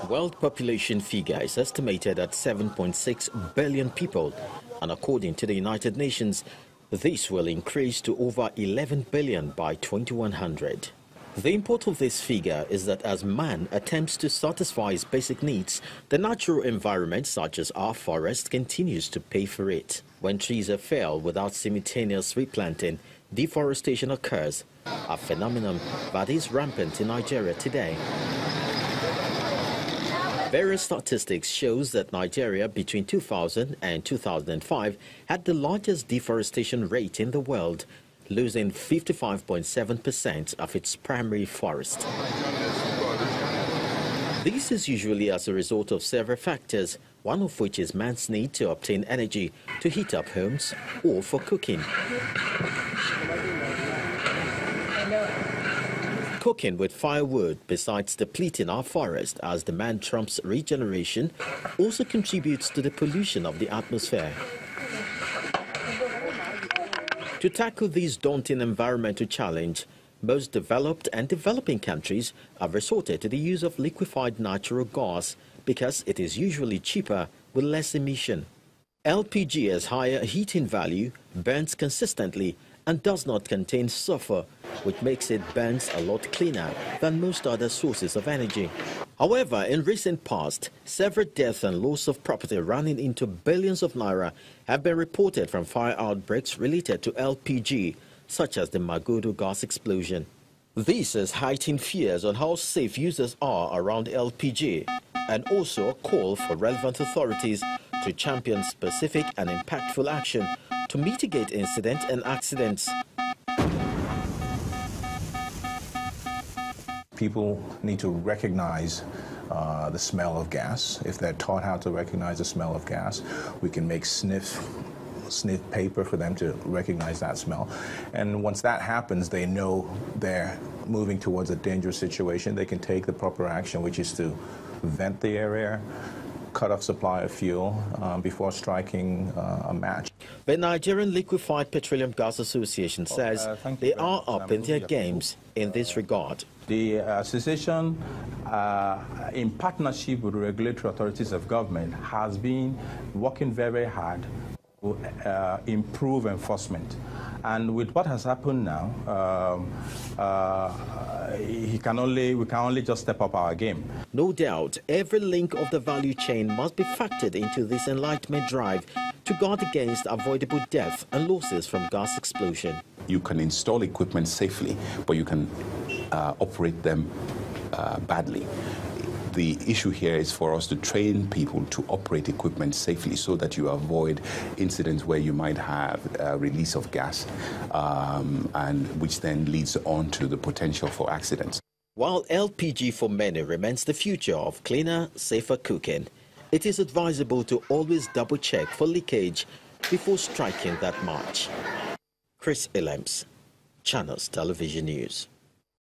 World population figure is estimated at 7.6 billion people, and according to the United Nations, this will increase to over 11 billion by 2100. The import of this figure is that as man attempts to satisfy his basic needs, the natural environment such as our forest continues to pay for it. When trees are felled without simultaneous replanting, deforestation occurs, a phenomenon that is rampant in Nigeria today. Various statistics shows that Nigeria between 2000 and 2005 had the largest deforestation rate in the world, losing 55.7% of its primary forest. This is usually as a result of several factors, one of which is man's need to obtain energy to heat up homes or for cooking. Cooking with firewood, besides depleting our forest as demand trumps regeneration, also contributes to the pollution of the atmosphere. To tackle this daunting environmental challenge, most developed and developing countries have resorted to the use of liquefied natural gas because it is usually cheaper with less emission. LPG has higher heating value, burns consistently, and does not contain sulfur, which makes it burns a lot cleaner than most other sources of energy. However, in recent past, several deaths and loss of property running into billions of naira have been reported from fire outbreaks related to LPG, such as the Magodo gas explosion. This has heightened fears on how safe users are around LPG, and also a call for relevant authorities to champion specific and impactful action to mitigate incidents and accidents. People need to recognize the smell of gas. If they're taught how to recognize the smell of gas, we can make sniff paper for them to recognize that smell. And once that happens, they know they're moving towards a dangerous situation. They can take the proper action, which is to vent the area, cut off supply of fuel before striking a match. The Nigerian Liquefied Petroleum Gas Association says they are up in their games in this regard. The association, in partnership with the regulatory authorities of government, has been working very hard to improve enforcement. And with what has happened now, we can only just step up our game. No doubt, every link of the value chain must be factored into this enlightenment drive to guard against avoidable death and losses from gas explosion. You can install equipment safely, but you can operate them badly. The issue here is for us to train people to operate equipment safely so that you avoid incidents where you might have a release of gas, and which then leads on to the potential for accidents. While LPG for many remains the future of cleaner, safer cooking, it is advisable to always double-check for leakage before striking that match. Chris Illems, Channels Television News.